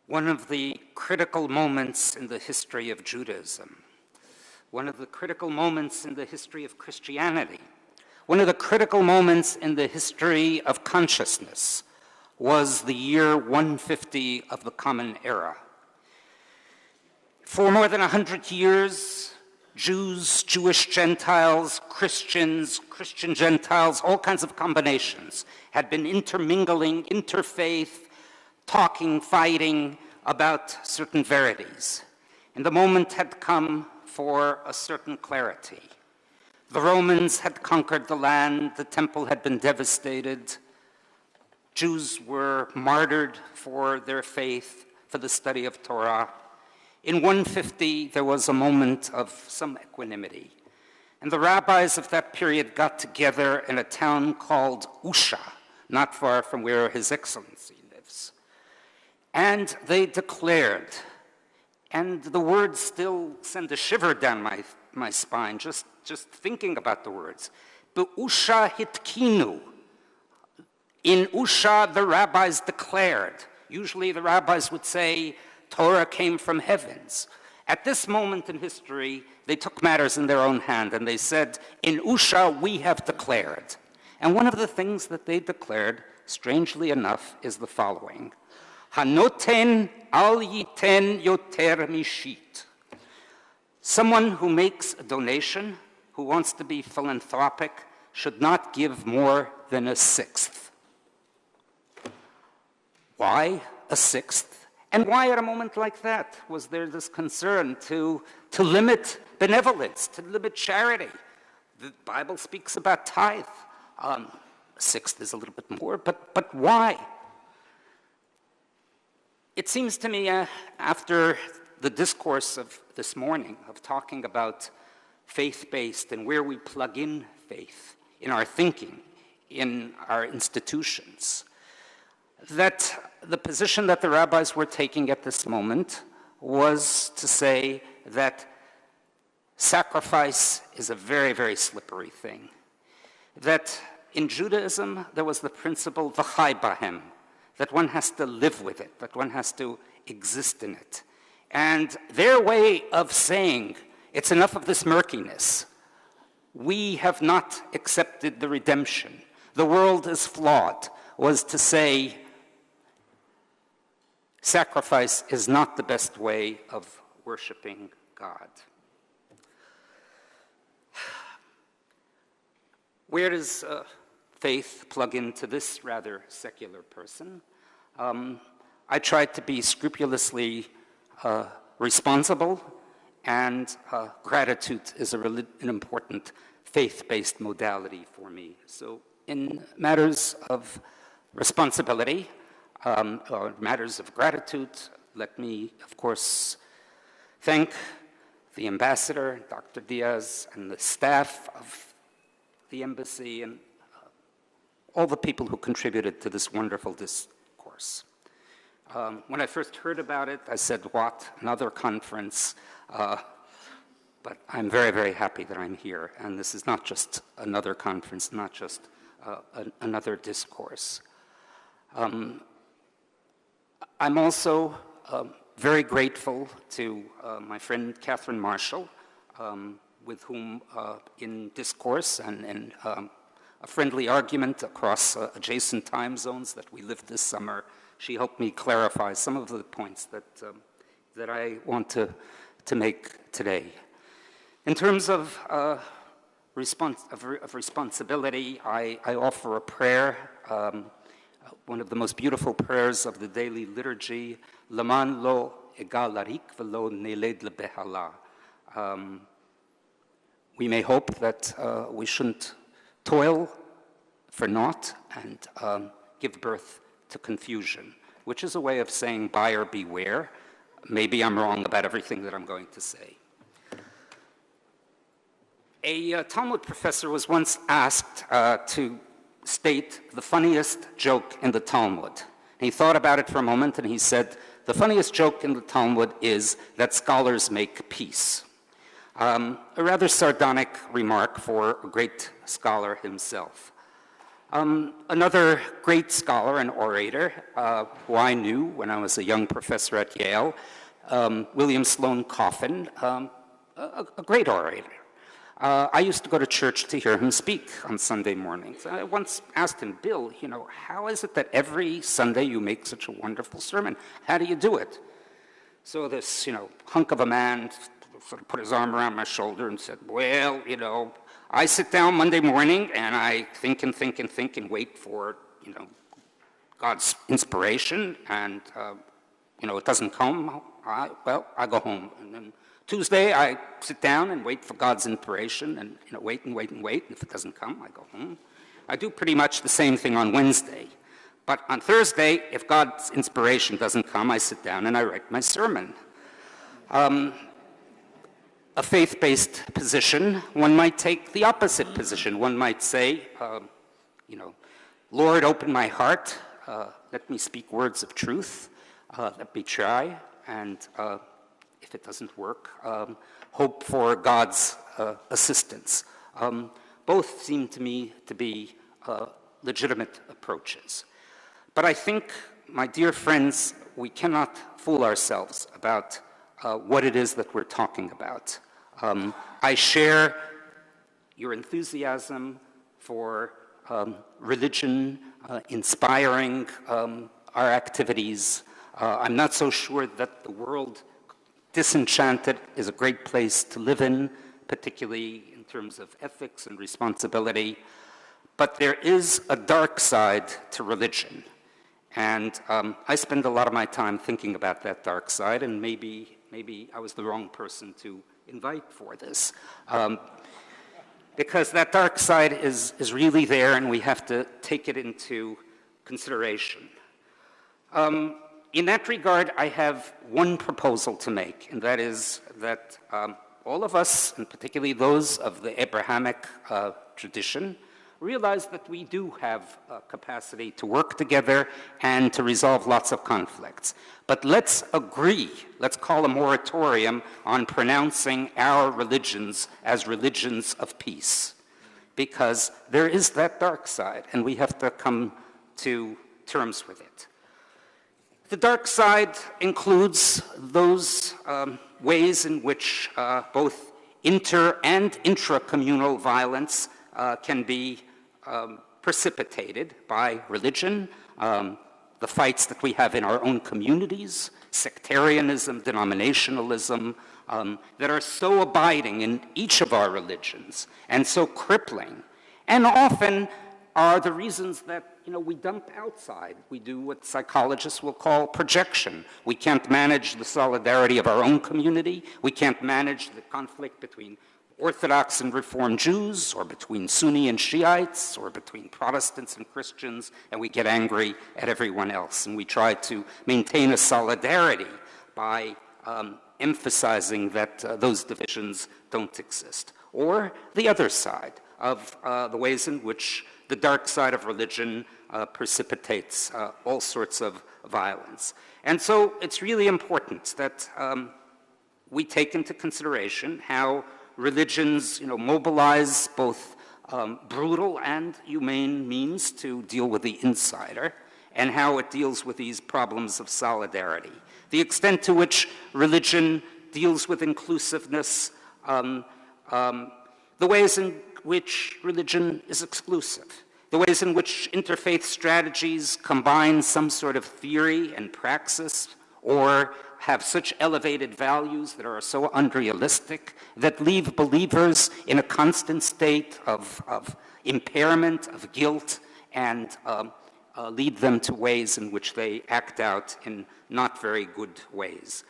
one of the critical moments in the history of Judaism, one of the critical moments in the history of Christianity, one of the critical moments in the history of consciousness was the year 150 of the Common Era. For more than 100 years, Jews, Jewish Gentiles, Christians, Christian Gentiles, all kinds of combinations had been intermingling, interfaith, talking, fighting about certain verities. And the moment had come for a certain clarity. The Romans had conquered the land, the temple had been devastated, Jews were martyred for their faith, for the study of Torah. In 150, there was a moment of some equanimity. And the rabbis of that period got together in a town called Usha, not far from where His Excellency lives. And they declared, and the words still send a shiver down my spine, just thinking about the words. Be'usha hitkinu. In Usha, the rabbis declared. Usually the rabbis would say, Torah came from heavens. At this moment in history, they took matters in their own hand and they said, in Usha, we have declared. And one of the things that they declared, strangely enough, is the following. Hanoten al yiten yoter mishit. Someone who makes a donation, who wants to be philanthropic, should not give more than a sixth. Why a sixth? And why at a moment like that was there this concern to limit benevolence, to limit charity? The Bible speaks about tithe. A sixth is a little bit more, but why? It seems to me after the discourse of this morning of talking about faith-based and where we plug in faith in our thinking, in our institutions, that the position that the rabbis were taking at this moment was to say that sacrifice is a very, very slippery thing. That in Judaism, there was the principle, v'chai bahem, that one has to live with it, that one has to exist in it. And their way of saying, it's enough of this murkiness. We have not accepted the redemption. The world is flawed, was to say, sacrifice is not the best way of worshiping God. Where does faith plug into this rather secular person? I tried to be scrupulously responsible, and gratitude is an important faith-based modality for me. So in matters of responsibility, or matters of gratitude, let me, of course, thank the ambassador, Dr. Diaz, and the staff of the embassy, and all the people who contributed to this wonderful discourse. When I first heard about it, I said, what, another conference? But I'm very, very happy that I'm here, and this is not just another conference, not just another discourse. I'm also very grateful to my friend Catherine Marshall, with whom in discourse and a friendly argument across adjacent time zones that we lived this summer, she helped me clarify some of the points that I want to make today. In terms of responsibility, I offer a prayer, one of the most beautiful prayers of the daily liturgy, Laman lo egal larik velo neled lebehala. We may hope that we shouldn't toil for naught and give birth to confusion, which is a way of saying buyer beware. Maybe I'm wrong about everything that I'm going to say. A Talmud professor was once asked to state the funniest joke in the Talmud. He thought about it for a moment and he said, the funniest joke in the Talmud is that scholars make peace. A rather sardonic remark for a great scholar himself. Another great scholar and orator who I knew when I was a young professor at Yale, William Sloane Coffin, a great orator. I used to go to church to hear him speak on Sunday mornings. I once asked him, Bill, how is it that every Sunday you make such a wonderful sermon? How do you do it? So this, hunk of a man sort of put his arm around my shoulder and said, well, I sit down Monday morning and I think and think and think and wait for, God's inspiration, and, it doesn't come. I go home. And then Tuesday, I sit down and wait for God's inspiration and, wait and wait and wait. And if it doesn't come, I go home. I do pretty much the same thing on Wednesday. But on Thursday, if God's inspiration doesn't come, I sit down and I write my sermon. A faith-based position, one might take the opposite position. One might say, Lord, open my heart. Let me speak words of truth. Let me try. And if it doesn't work, hope for God's assistance. Both seem to me to be legitimate approaches. But I think, my dear friends, we cannot fool ourselves about what it is that we're talking about. I share your enthusiasm for religion, inspiring our activities. I'm not so sure that the world disenchanted is a great place to live in, particularly in terms of ethics and responsibility. But there is a dark side to religion. And I spend a lot of my time thinking about that dark side, and maybe I was the wrong person to invite for this. Because that dark side is really there, and we have to take it into consideration. In that regard, I have one proposal to make, and that is that all of us, and particularly those of the Abrahamic tradition, realize that we do have a capacity to work together and to resolve lots of conflicts. But let's agree, let's call a moratorium on pronouncing our religions as religions of peace, because there is that dark side, and we have to come to terms with it. The dark side includes those ways in which both inter- and intra-communal violence can be precipitated by religion, the fights that we have in our own communities, sectarianism, denominationalism, that are so abiding in each of our religions and so crippling, and often are the reasons that we dump outside. We do what psychologists will call projection. We can't manage the solidarity of our own community. We can't manage the conflict between Orthodox and Reform Jews, or between Sunni and Shiites, or between Protestants and Christians, and we get angry at everyone else. And we try to maintain a solidarity by emphasizing that those divisions don't exist. Or the other side of the ways in which the dark side of religion precipitates all sorts of violence. And so it's really important that we take into consideration how religions, mobilize both brutal and humane means to deal with the insider, and how it deals with these problems of solidarity. The extent to which religion deals with inclusiveness, the ways in which religion is exclusive, the ways in which interfaith strategies combine some sort of theory and praxis, or have such elevated values that are so unrealistic that leave believers in a constant state of impairment, of guilt, and lead them to ways in which they act out in not very good ways.